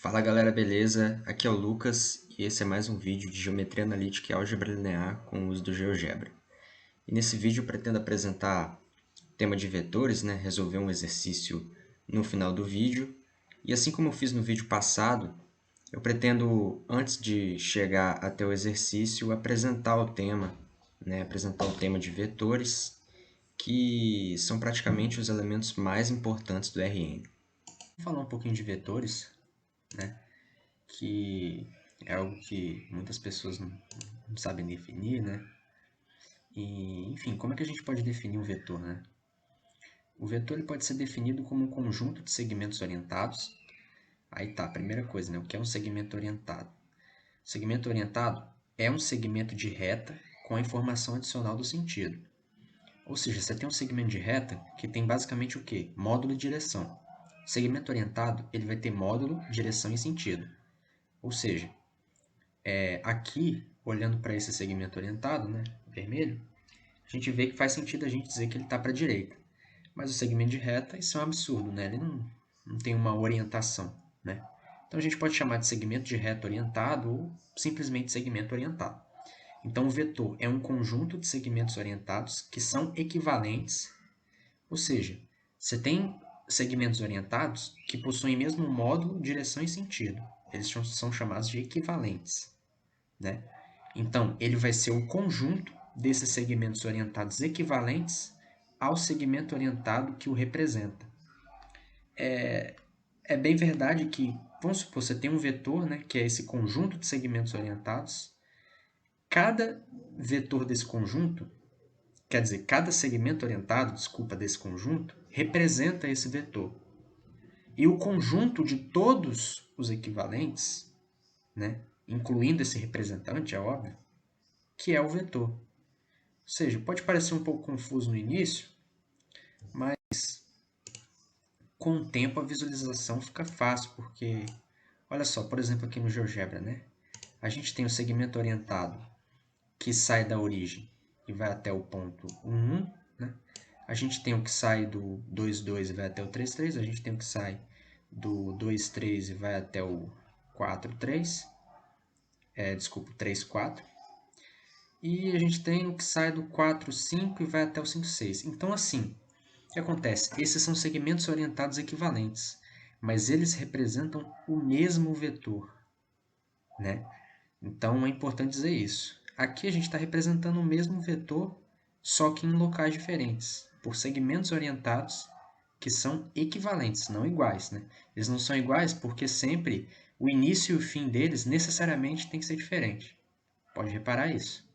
Fala galera, beleza? Aqui é o Lucas e esse é mais um vídeo de Geometria Analítica e Álgebra Linear com o uso do GeoGebra. E nesse vídeo eu pretendo apresentar o tema de vetores, resolver um exercício no final do vídeo. E assim como eu fiz no vídeo passado, eu pretendo, antes de chegar até o exercício, apresentar o tema, apresentar o tema de vetores, que são praticamente os elementos mais importantes do RN. Vou falar um pouquinho de vetores, que é algo que muitas pessoas não sabem definir, E, enfim, como é que a gente pode definir um vetor, O vetor ele pode ser definido como um conjunto de segmentos orientados. Aí tá, a primeira coisa, O que é um segmento orientado? Segmento orientado é um segmento de reta com a informação adicional do sentido. Ou seja, você tem um segmento de reta que tem basicamente o quê? Módulo e direção. O segmento orientado ele vai ter módulo, direção e sentido. Ou seja, aqui, olhando para esse segmento orientado, vermelho, a gente vê que faz sentido a gente dizer que ele está para a direita. Mas o segmento de reta, isso é um absurdo, Ele não tem uma orientação, Então a gente pode chamar de segmento de reta orientado ou simplesmente segmento orientado. Então o vetor é um conjunto de segmentos orientados que são equivalentes, ou seja, você tem segmentos orientados que possuem mesmo módulo, direção e sentido. Eles são chamados de equivalentes. Então, ele vai ser o conjunto desses segmentos orientados equivalentes ao segmento orientado que o representa. É bem verdade que, vamos supor, você tem um vetor, que é esse conjunto de segmentos orientados. Cada vetor desse conjunto, quer dizer, cada segmento orientado, desse conjunto, representa esse vetor. E o conjunto de todos os equivalentes, incluindo esse representante, é óbvio, que é o vetor. Ou seja, pode parecer um pouco confuso no início, mas com o tempo a visualização fica fácil, porque, olha só, por exemplo, aqui no GeoGebra, a gente tem o segmento orientado que sai da origem e vai até o ponto 1, 1, A gente tem o que sai do 2, 2 e vai até o 3, 3. A gente tem o que sai do 2, 3 e vai até o 4, 3. Desculpa, 3, 4. E a gente tem o que sai do 4, 5 e vai até o 5, 6. Então, assim, o que acontece? Esses são segmentos orientados equivalentes, mas eles representam o mesmo vetor, Então, é importante dizer isso. Aqui a gente está representando o mesmo vetor, só que em locais diferentes, por segmentos orientados que são equivalentes, não iguais, Eles não são iguais porque sempre o início e o fim deles necessariamente tem que ser diferente. Pode reparar isso.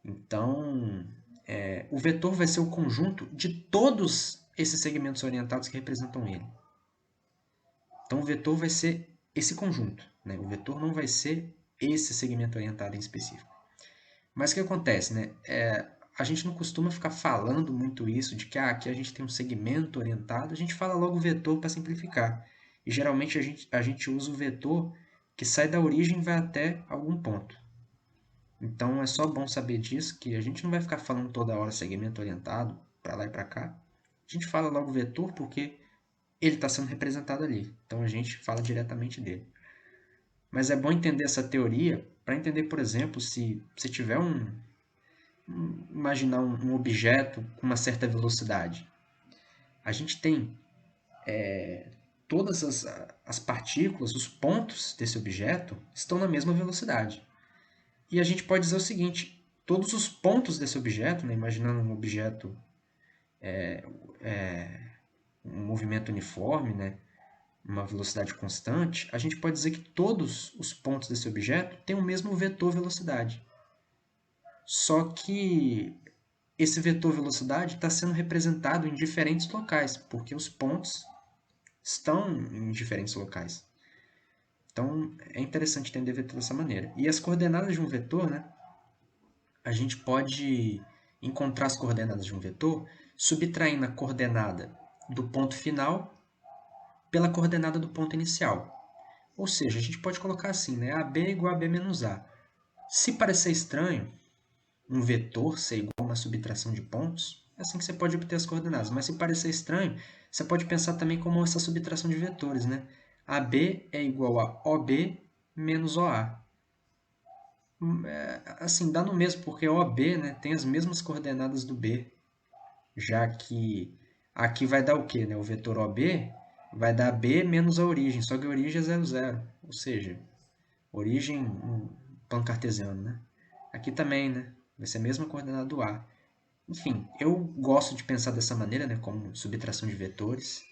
Então, o vetor vai ser o conjunto de todos esses segmentos orientados que representam ele. Então, o vetor vai ser esse conjunto. O vetor não vai ser esse segmento orientado em específico. Mas o que acontece? A gente não costuma ficar falando muito isso, de que aqui a gente tem um segmento orientado, a gente fala logo vetor para simplificar. E geralmente a gente usa o vetor que sai da origem e vai até algum ponto. Então é só bom saber disso, que a gente não vai ficar falando toda hora segmento orientado, para lá e para cá. A gente fala logo vetor porque ele está sendo representado ali. Então a gente fala diretamente dele. Mas é bom entender essa teoria para entender, por exemplo, se tiver imaginar um objeto com uma certa velocidade. A gente tem todas as partículas, os pontos desse objeto estão na mesma velocidade. E a gente pode dizer o seguinte, todos os pontos desse objeto, imaginando um objeto, um movimento uniforme, uma velocidade constante, a gente pode dizer que todos os pontos desse objeto têm o mesmo vetor velocidade. Só que esse vetor velocidade está sendo representado em diferentes locais, porque os pontos estão em diferentes locais. Então, é interessante entender o vetor dessa maneira. E as coordenadas de um vetor, a gente pode encontrar as coordenadas de um vetor subtraindo a coordenada do ponto final pela coordenada do ponto inicial. Ou seja, a gente pode colocar assim, AB é igual a B menos A. Se parecer estranho, um vetor ser igual a uma subtração de pontos, é assim que você pode obter as coordenadas. Mas se parecer estranho, você pode pensar também como essa subtração de vetores, AB é igual a OB menos OA. Assim, dá no mesmo, porque OB, né, tem as mesmas coordenadas do B, já que aqui vai dar o quê? Né? O vetor OB vai dar B menos a origem, só que a origem é 0, 0, ou seja, origem um plano cartesiano, né? Aqui também, né? Vai ser a mesma coordenada do A. Enfim, eu gosto de pensar dessa maneira, né, como subtração de vetores,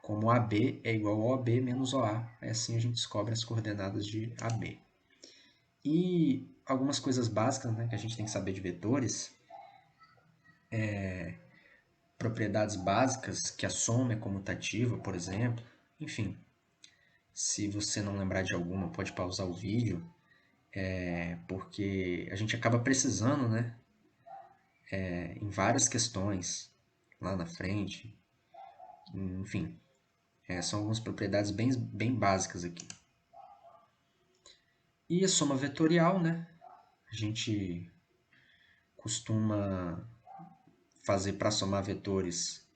como AB é igual a OB menos OA. Assim a gente descobre as coordenadas de AB. E algumas coisas básicas, né, que a gente tem que saber de vetores, propriedades básicas, que a soma é comutativa, por exemplo. Enfim, se você não lembrar de alguma, pode pausar o vídeo, porque a gente acaba precisando, né, em várias questões lá na frente. Enfim, são algumas propriedades bem básicas aqui. E a soma vetorial, né? A gente costuma fazer para somar vetores,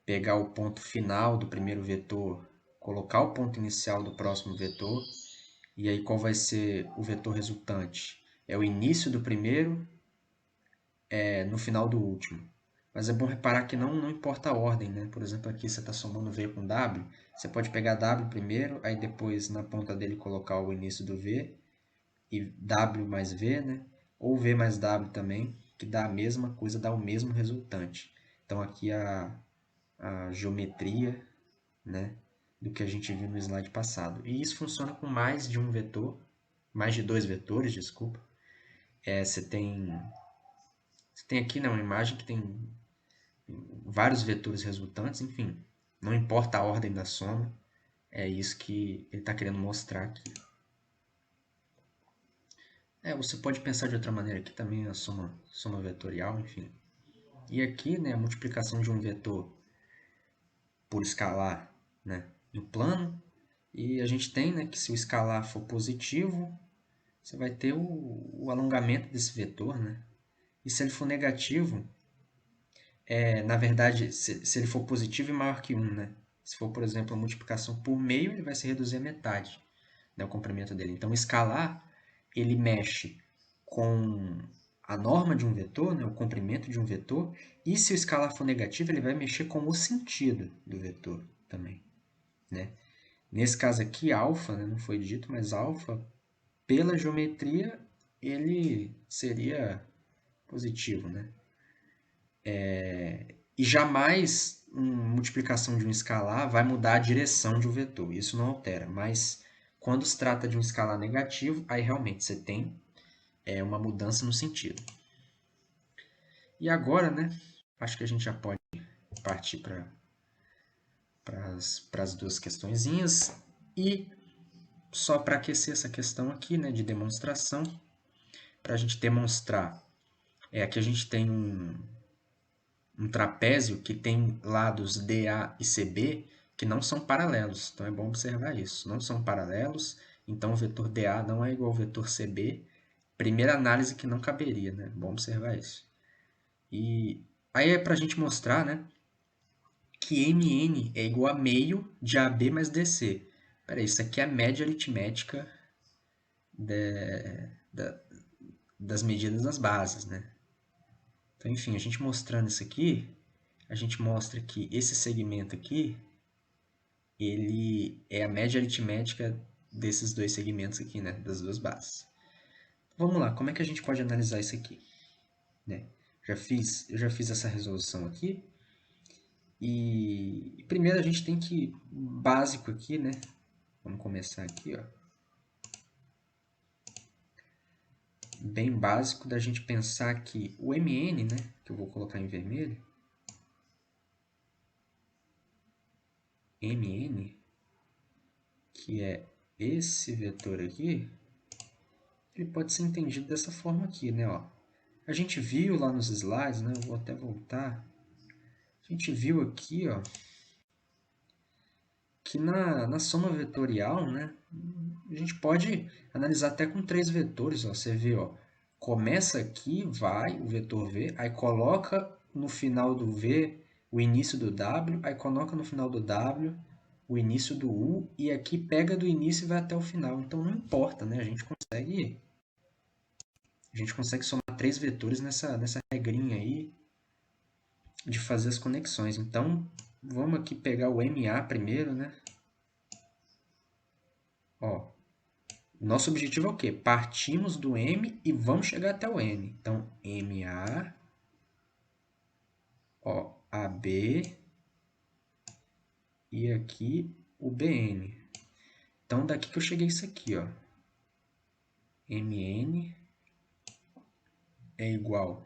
pegar o ponto final do primeiro vetor, colocar o ponto inicial do próximo vetor, e aí qual vai ser o vetor resultante? É o início do primeiro no final do último. Mas é bom reparar que não importa a ordem, né? Por exemplo, aqui você está somando V com W, você pode pegar W primeiro, aí depois na ponta dele colocar o início do V, e W mais V, né? Ou V mais W também, que dá a mesma coisa, dá o mesmo resultante. Então aqui a geometria, né, do que a gente viu no slide passado. E isso funciona com mais de um vetor, mais de dois vetores, desculpa. Você tem aqui, né, uma imagem que tem vários vetores resultantes, enfim, não importa a ordem da soma, é isso que ele está querendo mostrar aqui. Você pode pensar de outra maneira aqui também, a soma vetorial, enfim. E aqui, né, a multiplicação de um vetor por escalar, né, no plano. E a gente tem, né, que se o escalar for positivo, você vai ter o alongamento desse vetor, né? E se ele for negativo, na verdade, se ele for positivo e maior que 1, né? Se for, por exemplo, a multiplicação por meio, ele vai se reduzir a metade, né, o comprimento dele. Então, o escalar, ele mexe com a norma de um vetor, né, o comprimento de um vetor, e se o escalar for negativo, ele vai mexer com o sentido do vetor também, né? Nesse caso aqui, alfa, né, não foi dito, mas alfa, pela geometria, ele seria positivo, né? E jamais uma multiplicação de um escalar vai mudar a direção de um vetor, isso não altera, mas quando se trata de um escalar negativo, aí realmente você tem uma mudança no sentido. E agora, né, acho que a gente já pode partir para as duas questõezinhas. E só para aquecer essa questão aqui, né, de demonstração, para a gente demonstrar, aqui a gente tem um trapézio que tem lados DA e CB que não são paralelos, então é bom observar isso, não são paralelos, então o vetor DA não é igual ao vetor CB, primeira análise que não caberia, né? Bom observar isso. E aí é para a gente mostrar, né, que MN é igual a meio de AB mais DC. Peraí, isso aqui é a média aritmética das medidas das bases, né? Então, enfim, a gente mostrando isso aqui, a gente mostra que esse segmento aqui, ele é a média aritmética desses dois segmentos aqui, né, das duas bases. Vamos lá, como é que a gente pode analisar isso aqui? Né? Eu já fiz essa resolução aqui. E primeiro a gente tem que, básico aqui, né? Vamos começar aqui, ó. Bem básico da gente pensar que o MN, né, que eu vou colocar em vermelho, MN, que é esse vetor aqui, ele pode ser entendido dessa forma aqui, né? Ó. A gente viu lá nos slides, né? Eu vou até voltar. A gente viu aqui, ó, que na soma vetorial, né, a gente pode analisar até com três vetores. Ó. Você vê, ó, começa aqui, vai o vetor V, aí coloca no final do V o início do W, aí coloca no final do W o início do U e aqui pega do início e vai até o final. Então não importa, né? A gente consegue somar 3 vetores nessa regrinha aí de fazer as conexões. Então, vamos aqui pegar o MA primeiro, né? Ó, nosso objetivo é o quê? Partimos do M e vamos chegar até o N. Então, MA, ó, AB e aqui o BN. Então, daqui que eu cheguei isso aqui, ó. MN é igual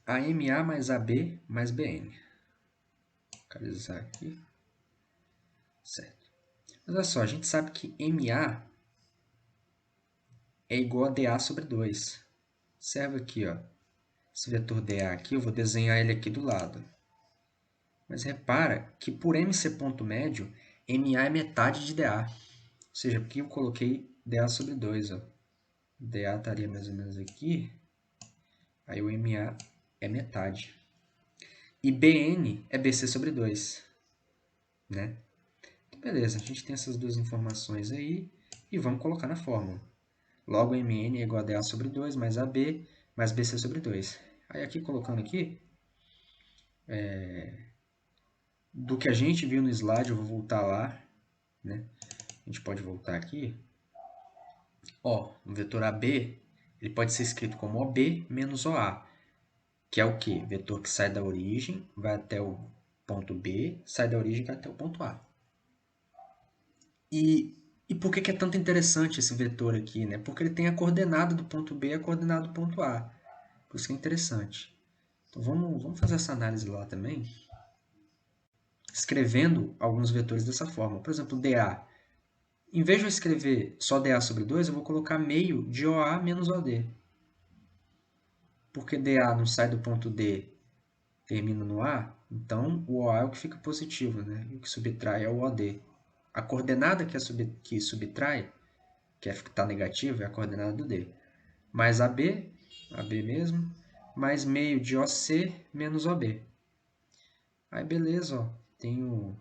a MA mais AB mais BN. Vou localizar aqui. Certo. Mas olha só, a gente sabe que MA é igual a DA sobre 2. Observa aqui, ó. Esse vetor DA aqui, eu vou desenhar ele aqui do lado. Mas repara que por M ser ponto médio, MA é metade de DA. Ou seja, aqui eu coloquei DA sobre 2. Ó. DA estaria mais ou menos aqui. Aí o MA é metade. E BN é BC sobre 2. Né? Então, beleza, a gente tem essas duas informações aí e vamos colocar na fórmula. Logo, MN é igual a DA sobre 2 mais AB mais BC sobre 2. Aí aqui, colocando aqui, do que a gente viu no slide, eu vou voltar lá, né? A gente pode voltar aqui. Ó, o vetor AB, ele pode ser escrito como OB menos OA, que é o quê? Vetor que sai da origem, vai até o ponto B, sai da origem e vai até o ponto A. E por que é tanto interessante esse vetor aqui, né? Porque ele tem a coordenada do ponto B e a coordenada do ponto A. Por isso que é interessante. Então vamos fazer essa análise lá também, escrevendo alguns vetores dessa forma. Por exemplo, dA. Em vez de eu escrever só dA sobre 2, eu vou colocar meio de OA menos OD. Porque dA não sai do ponto D, termina no A, então o OA é o que fica positivo, né? E o que subtrai é o OD. A coordenada que subtrai, que está negativa, é a coordenada do D. Mais AB mesmo, mais meio de OC menos OB. Aí beleza, ó, tenho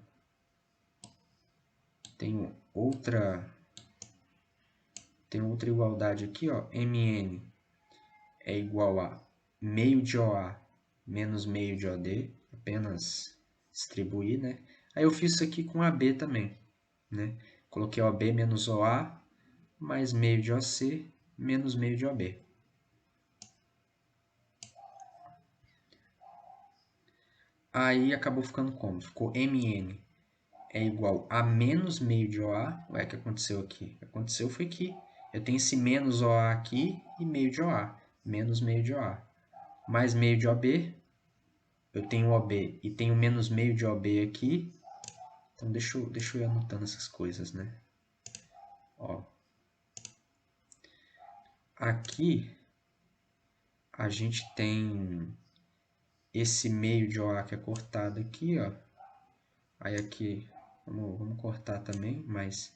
outra igualdade aqui, ó, MN é igual a meio de OA menos meio de OD, apenas distribuir, né? Aí eu fiz isso aqui com AB também, né? Coloquei OB menos OA mais meio de OC menos meio de OB. Aí acabou ficando como? Ficou MN é igual a menos meio de OA. Ué, o que aconteceu aqui? O que aconteceu foi que eu tenho esse menos OA aqui e meio de OA. Menos meio de OA. Mais meio de OB. Eu tenho OB e tenho menos meio de OB aqui. Então, deixa eu ir anotando essas coisas, né? Ó. Aqui, a gente tem esse meio de OA que é cortado aqui, ó. Aí aqui, vamos cortar também, mas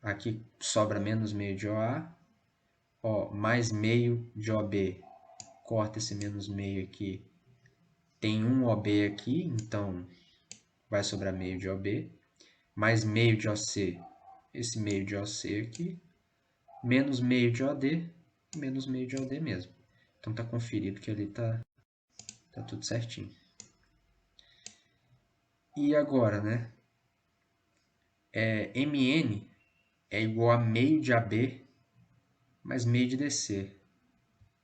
aqui sobra menos meio de OA. Ó, mais meio de OB. Corta esse menos meio aqui. Tem um OB aqui, então vai sobrar meio de OB. Mais meio de OC. Esse meio de OC aqui. Menos meio de OD. Menos meio de OD mesmo. Então tá conferido que ali tá tudo certinho. E agora, né? MN é igual a meio de AB mais meio de DC.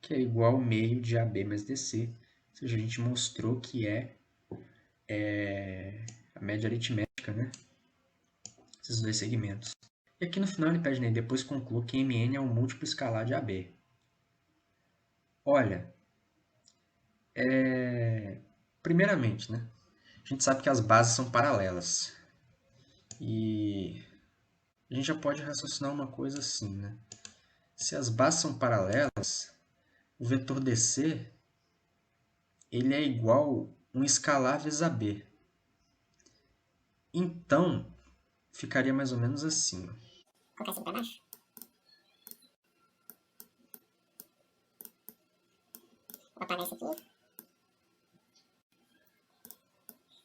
Que é igual a meio de AB mais DC. Ou seja, a gente mostrou que é a média aritmética, né? Esses dois segmentos. E aqui no final ele pede, né, depois conclua que MN é um múltiplo escalar de AB. Olha, primeiramente, né, a gente sabe que as bases são paralelas. E a gente já pode raciocinar uma coisa assim, né? Se as bases são paralelas, o vetor DC ele é igual um escalar vezes AB. Então, ficaria mais ou menos assim. Ó. Colocar isso para baixo. Vou apagar isso aqui.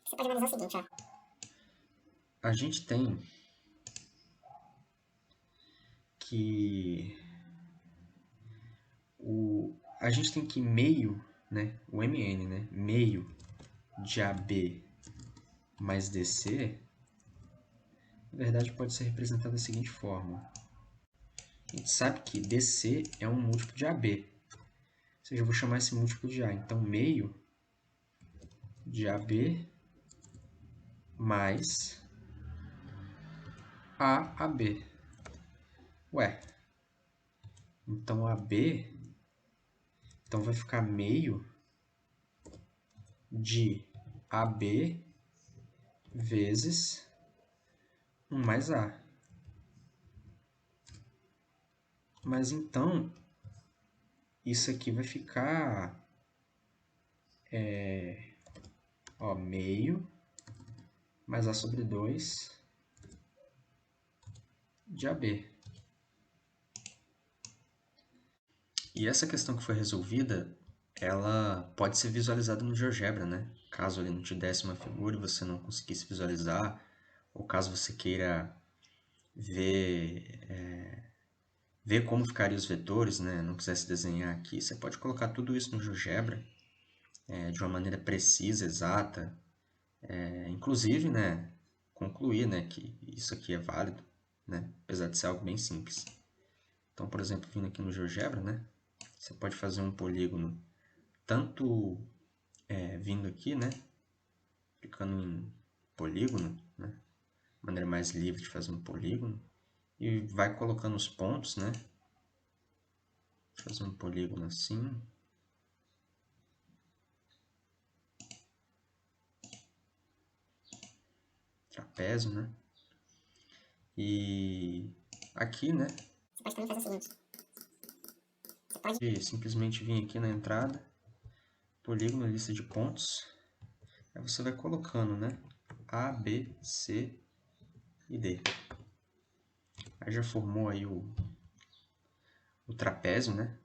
Você pode analisar o seguinte, ó. a gente tem que a gente tem que meio, né, o MN, né, meio de AB mais DC, na verdade pode ser representado da seguinte forma. A gente sabe que DC é um múltiplo de AB, ou seja, eu vou chamar esse múltiplo de A. Então, meio de AB mais AAB. Ué, então AB, então vai ficar meio de AB vezes 1 mais A. Mas então, isso aqui vai ficar meio mais A sobre 2 de AB. E essa questão que foi resolvida, ela pode ser visualizada no GeoGebra, né? Caso ele não te desse uma figura e você não conseguisse visualizar, ou caso você queira ver como ficariam os vetores, né? Não quisesse desenhar aqui, você pode colocar tudo isso no GeoGebra de uma maneira precisa, exata, inclusive, né, concluir, né, que isso aqui é válido, né, apesar de ser algo bem simples. Então, por exemplo, vindo aqui no GeoGebra, né, você pode fazer um polígono tanto vindo aqui, né, clicando em polígono, né, maneira mais livre de fazer um polígono, e vai colocando os pontos, né, fazer um polígono assim, trapézio, né, e aqui, né, Você pode também fazer o seguinte. Você pode e simplesmente vir aqui na entrada, polígono, lista de pontos, aí você vai colocando, né, A, B, C e D. Aí já formou aí o trapézio, né,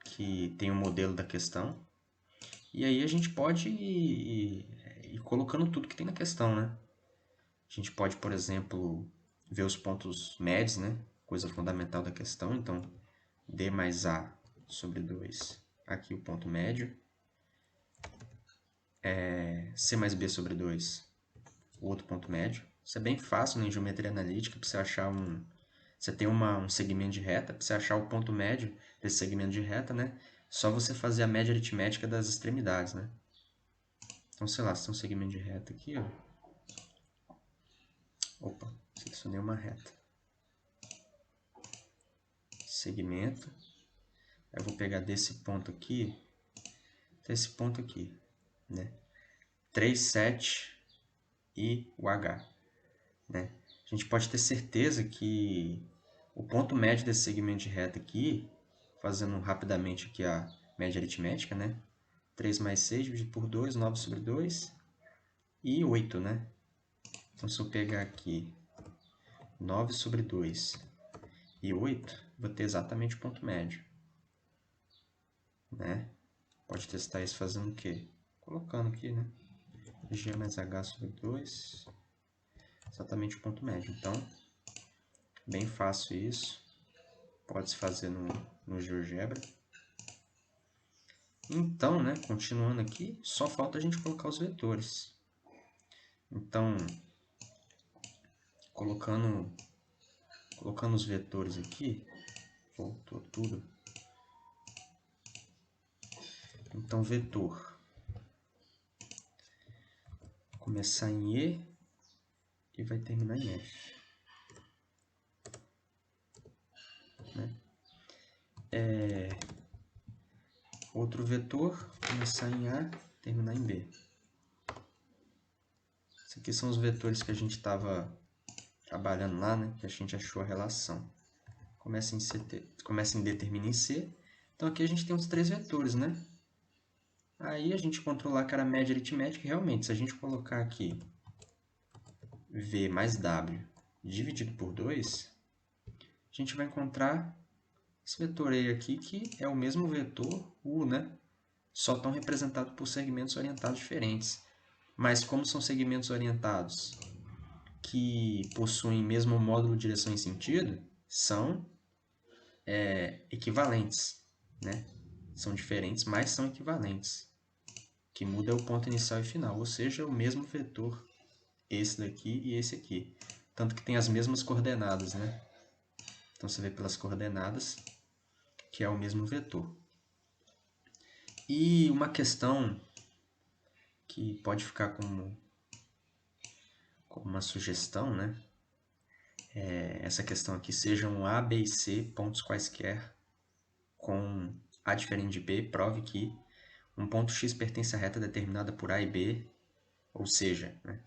que tem o modelo da questão. E aí a gente pode ir colocando tudo que tem na questão, né? A gente pode, por exemplo, ver os pontos médios, né? Coisa fundamental da questão. Então, D mais A sobre 2. Aqui o ponto médio. C mais B sobre 2. O outro ponto médio. Isso é bem fácil, né, em geometria analítica, para você achar Você tem um segmento de reta, para você achar o ponto médio desse segmento de reta, né? Só você fazer a média aritmética das extremidades, né? Então, sei lá, se tem um segmento de reta aqui, ó. Opa, selecionei uma reta. Segmento. Eu vou pegar desse ponto aqui até esse ponto aqui, né? 3, 7 e o H, né? A gente pode ter certeza que o ponto médio desse segmento de reta aqui, fazendo rapidamente aqui a média aritmética, né? 3 mais 6 dividido por 2, 9 sobre 2 e 8, né? Então, se eu pegar aqui 9 sobre 2 e 8, vou ter exatamente o ponto médio, né? Pode testar isso fazendo o quê? Colocando aqui, né? G mais H sobre 2, exatamente o ponto médio. Então, bem fácil isso. Pode-se fazer no GeoGebra. Então, né, continuando aqui, só falta a gente colocar os vetores. Então, colocando os vetores aqui, voltou tudo. Então, vetor. Começar em E e vai terminar em F. Né? Outro vetor, começar em A, terminar em B. Esses aqui são os vetores que a gente estava trabalhando lá, né? Que a gente achou a relação. Começa em D, termina em C. Então aqui a gente tem os três vetores, né? Aí a gente controlar que era a média aritmética. Realmente, se a gente colocar aqui V mais W dividido por 2, a gente vai encontrar esse vetor E aqui, que é o mesmo vetor U, né? Só estão representados por segmentos orientados diferentes. Mas como são segmentos orientados que possuem mesmo módulo, direção e sentido são equivalentes, né? São diferentes, mas são equivalentes. O que muda é o ponto inicial e final, ou seja, o mesmo vetor, esse daqui e esse aqui. Tanto que tem as mesmas coordenadas, né? Então você vê pelas coordenadas que é o mesmo vetor. E uma questão que pode ficar como uma sugestão, né? Essa questão aqui, sejam A, B e C pontos quaisquer com A diferente de B, prove que um ponto X pertence à reta determinada por A e B, ou seja, né,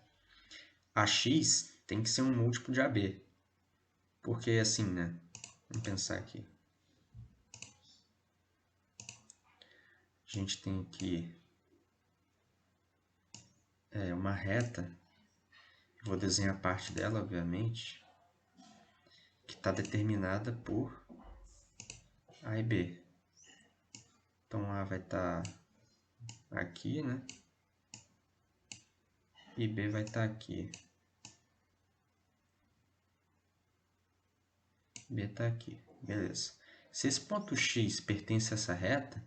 AX tem que ser um múltiplo de AB. Porque assim, né? Vamos pensar aqui. A gente tem aqui uma reta. Vou desenhar parte dela, obviamente, que está determinada por A e B. Então A vai estar aqui, né? E B vai estar aqui. B está aqui, beleza. Se esse ponto X pertence a essa reta,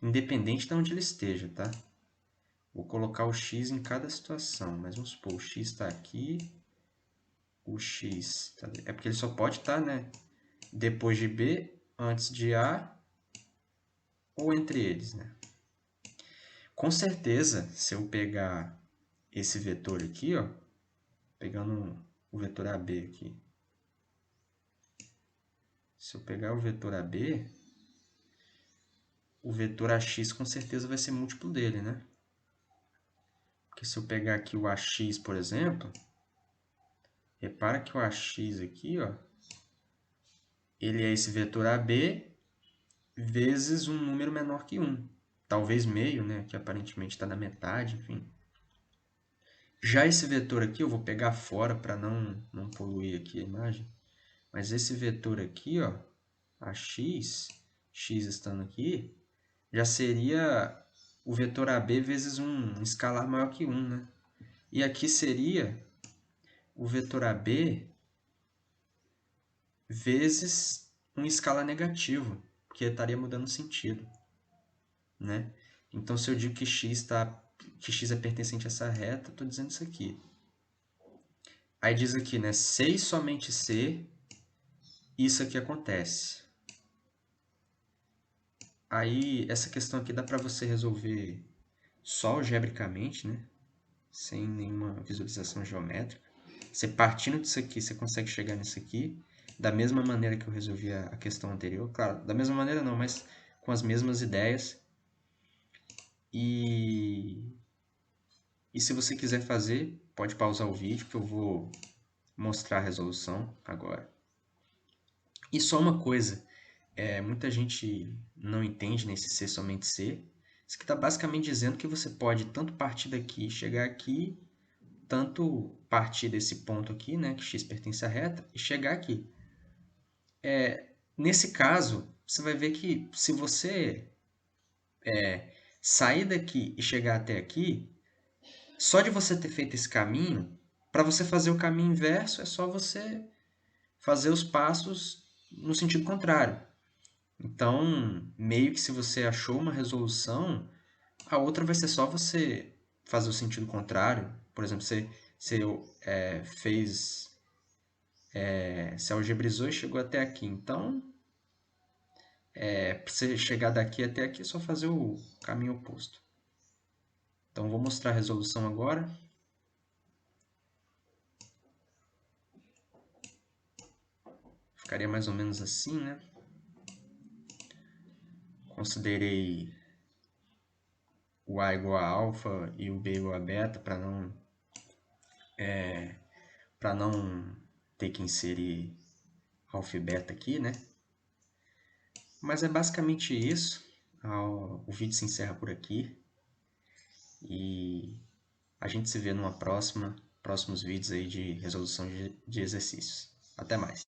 independente de onde ele esteja, tá? Vou colocar o X em cada situação, mas vamos supor, o X está aqui, o X... É porque ele só pode estar, né? Depois de B, antes de A, ou entre eles, né? Com certeza, se eu pegar esse vetor aqui, ó, pegando o vetor AB aqui, se eu pegar o vetor AB, o vetor AX com certeza vai ser múltiplo dele, né? Porque se eu pegar aqui o AX, por exemplo, repara que o AX aqui, ó, ele é esse vetor AB vezes um número menor que 1. Talvez meio, né? Que aparentemente está na metade, enfim. Já esse vetor aqui, eu vou pegar fora para não poluir aqui a imagem. Mas esse vetor aqui, ó, AX, x estando aqui, já seria o vetor AB vezes um escalar maior que 1, né? E aqui seria o vetor AB vezes um escalar negativo, porque estaria mudando o sentido, né? Então, se eu digo que x é pertencente a essa reta, estou dizendo isso aqui. Aí diz aqui, né? Se e somente se isso aqui acontece. Aí, essa questão aqui dá para você resolver só algebricamente, né? Sem nenhuma visualização geométrica. Você partindo disso aqui, você consegue chegar nisso aqui da mesma maneira que eu resolvi a questão anterior. Claro, da mesma maneira não, mas com as mesmas ideias. E se você quiser fazer, pode pausar o vídeo que eu vou mostrar a resolução agora. E só uma coisa, muita gente não entende nesse C somente C. Isso aqui está basicamente dizendo que você pode tanto partir daqui, chegar aqui, tanto partir desse ponto aqui, né, que x pertence à reta, e chegar aqui. Nesse caso, você vai ver que se você sair daqui e chegar até aqui, só de você ter feito esse caminho, para você fazer o caminho inverso, é só você fazer os passos no sentido contrário. Então, meio que se você achou uma resolução, a outra vai ser só você fazer o sentido contrário. Por exemplo, você se algebrizou e chegou até aqui. Então, para você chegar daqui até aqui, é só fazer o caminho oposto. Então, vou mostrar a resolução agora. Ficaria mais ou menos assim, né? Considerei o A igual a alfa e o B igual a beta para não ter que inserir alfa e beta aqui, né? Mas é basicamente isso. O vídeo se encerra por aqui. E a gente se vê numa próximos vídeos aí de resolução de exercícios. Até mais.